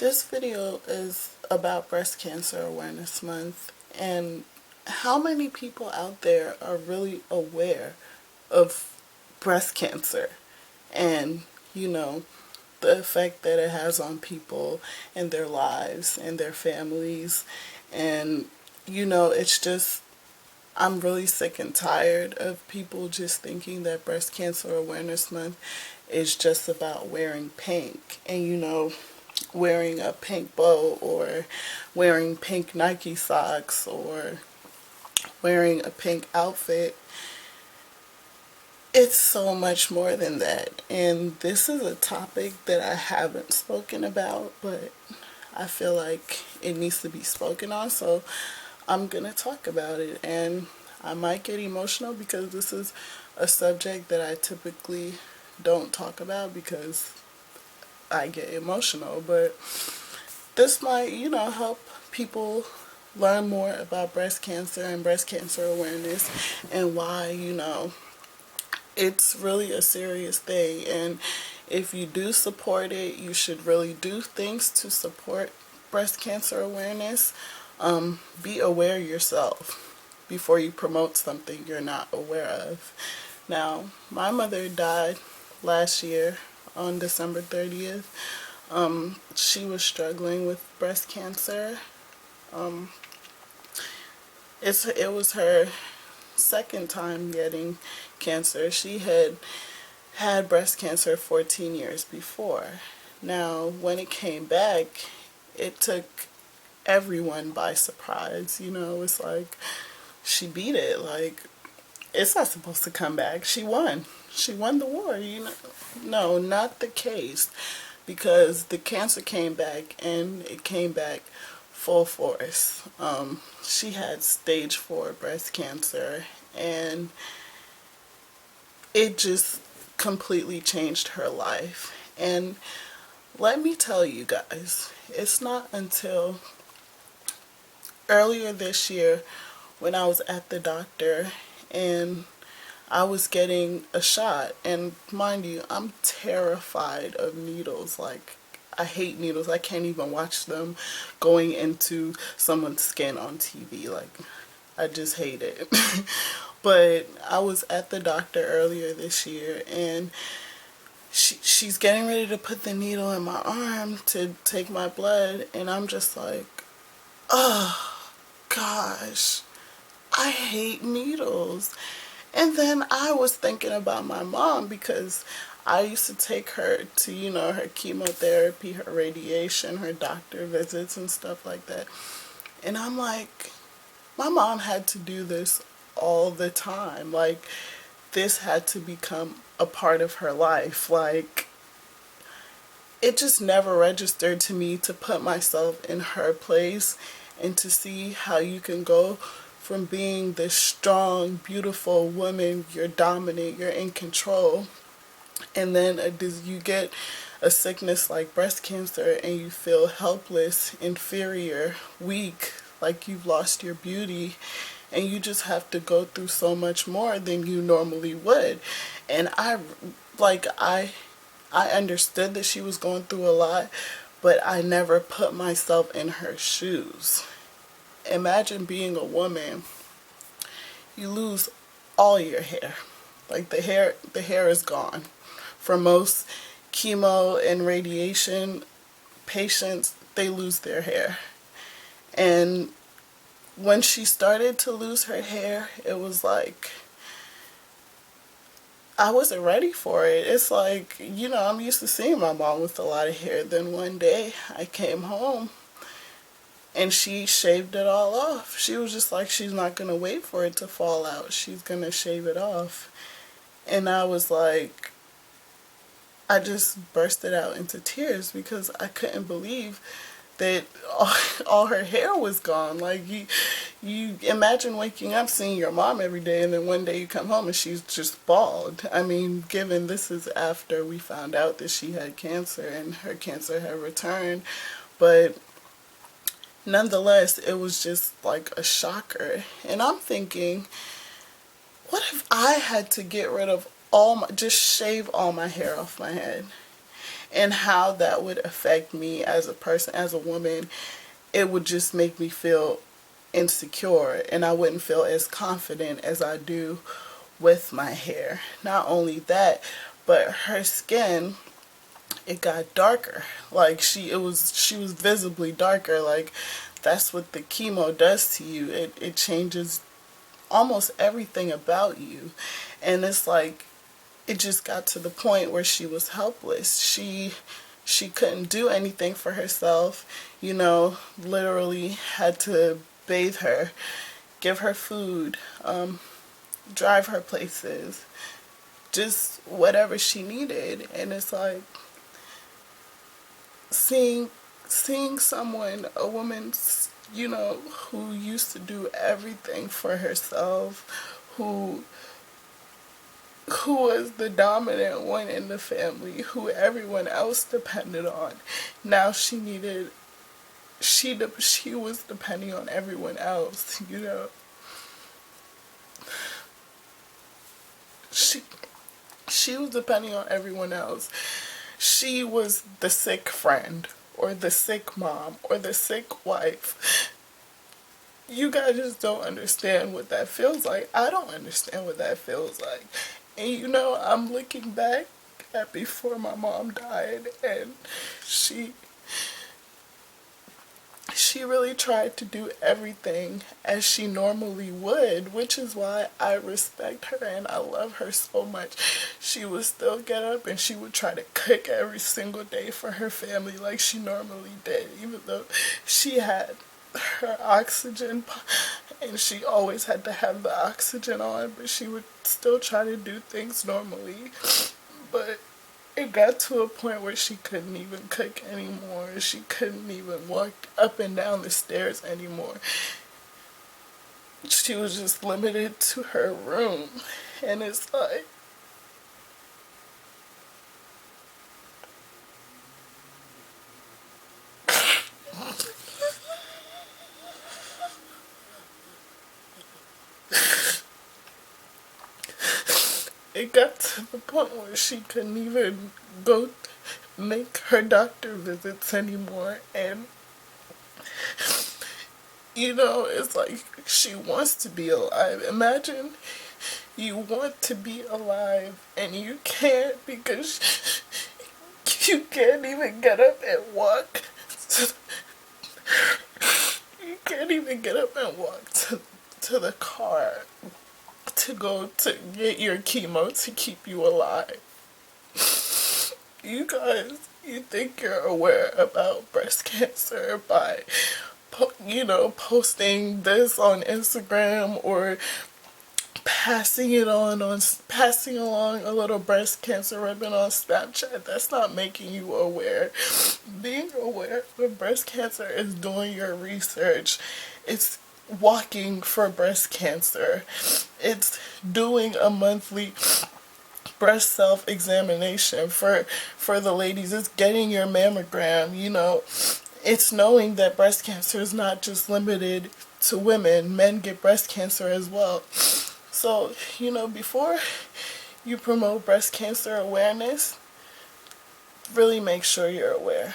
This video is about Breast Cancer Awareness Month and how many people out there are really aware of breast cancer and, the effect that it has on people and their lives and their families. And, it's just, I'm really sick and tired of people just thinking that Breast Cancer Awareness Month is just about wearing pink and, wearing a pink bow or wearing pink Nike socks or wearing a pink outfit. It's so much more than that. And this is a topic that I haven't spoken about, but I feel like it needs to be spoken on. So I'm going to talk about it. And I might get emotional because this is a subject that I typically don't talk about because I get emotional. But this might, help people learn more about breast cancer and breast cancer awareness and why, it's really a serious thing. And if you do support it, you should really do things to support breast cancer awareness. Be aware yourself before you promote something you're not aware of. Now, my mother died last year on December 30th. She was struggling with breast cancer. It was her second time getting cancer. She had breast cancer 14 years before. Now, when it came back, it took everyone by surprise. It's like she beat it. Like, it's not supposed to come back. She won. She won the war. No, not the case, because the cancer came back and it came back full force. She had stage 4 breast cancer, and it just completely changed her life. And let me tell you guys, it's not until earlier this year when I was at the doctor and I was getting a shot. And mind you, I'm terrified of needles. Like, I hate needles. I can't even watch them going into someone's skin on TV. Like, I just hate it. But I was at the doctor earlier this year, and she's getting ready to put the needle in my arm to take my blood, and I'm just like, oh gosh, I hate needles. And then I was thinking about my mom, because I used to take her to, her chemotherapy, her radiation, her doctor visits and stuff like that. And I'm like, my mom had to do this all the time. Like, this had to become a part of her life. Like, it just never registered to me to put myself in her place and to see how you can go from being this strong, beautiful woman, you're dominant, you're in control, and then you get a sickness like breast cancer and you feel helpless, inferior, weak, like you've lost your beauty, and you just have to go through so much more than you normally would. And I understood that she was going through a lot, but I never put myself in her shoes. Imagine being a woman. You lose all your hair. Like, the hair is gone. For most chemo and radiation patients, they lose their hair. And when she started to lose her hair, it was like, I wasn't ready for it. It's like, I'm used to seeing my mom with a lot of hair. Then one day I came home and she shaved it all off. She was just like, she's not going to wait for it to fall out. She's going to shave it off. And I was like, I just bursted out into tears because I couldn't believe that all her hair was gone. Like, you imagine waking up seeing your mom every day, and then one day you come home and she's just bald. I mean, given this is after we found out that she had cancer and her cancer had returned, but nonetheless, it was just like a shocker. And I'm thinking, what if I had to get rid of just shave all my hair off my head? and how that would affect me as a person, as a woman. It would just make me feel insecure, and I wouldn't feel as confident as I do with my hair. Not only that, but her skin, it got darker. Like she was visibly darker. Like that's what the chemo does to you. It changes almost everything about you. And it's like it just got to the point where she was helpless. She couldn't do anything for herself, literally had to bathe her, give her food, drive her places, just whatever she needed. And it's like seeing someone, a woman, who used to do everything for herself, who was the dominant one in the family, who everyone else depended on. Now she was depending on everyone else, She was depending on everyone else. She was the sick friend, or the sick mom, or the sick wife. You guys just don't understand what that feels like. I don't understand what that feels like. And I'm looking back at before my mom died, and she really tried to do everything as she normally would, which is why I respect her and I love her so much. She would still get up and she would try to cook every single day for her family like she normally did, even though she had her oxygen, and she always had to have the oxygen on, but she would still try to do things normally. But it got to a point where she couldn't even cook anymore. She couldn't even walk up and down the stairs anymore. She was just limited to her room. And it's like, it got to the point where she couldn't even go make her doctor visits anymore. And it's like she wants to be alive. Imagine you want to be alive and you can't, because you can't even get up and walk. You can't even get up and walk to the car to go to get your chemo to keep you alive. You guys, you think you're aware about breast cancer by posting this on Instagram, or passing along a little breast cancer ribbon on Snapchat. That's not making you aware. Being aware of breast cancer is doing your research. It's walking for breast cancer. It's doing a monthly breast self-examination for the ladies. It's getting your mammogram. It's knowing that breast cancer is not just limited to women. Men get breast cancer as well. So, before you promote breast cancer awareness, really make sure you're aware.